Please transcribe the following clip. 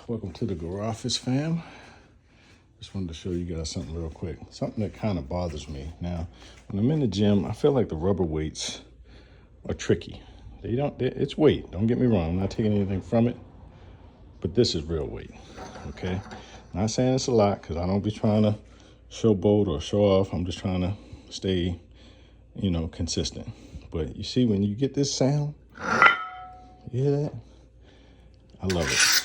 Welcome to the Garoffice fam. Just wanted to show you guys something real quick. Something that kind of bothers me. Now, when I'm in the gym, I feel like the rubber weights are tricky. It's weight, don't get me wrong. I'm not taking anything from it, but this is real weight, okay? Not saying it's a lot, because I don't be trying to showboat or show off. I'm just trying to stay, consistent. But you see, when you get this sound, you hear that? I love it.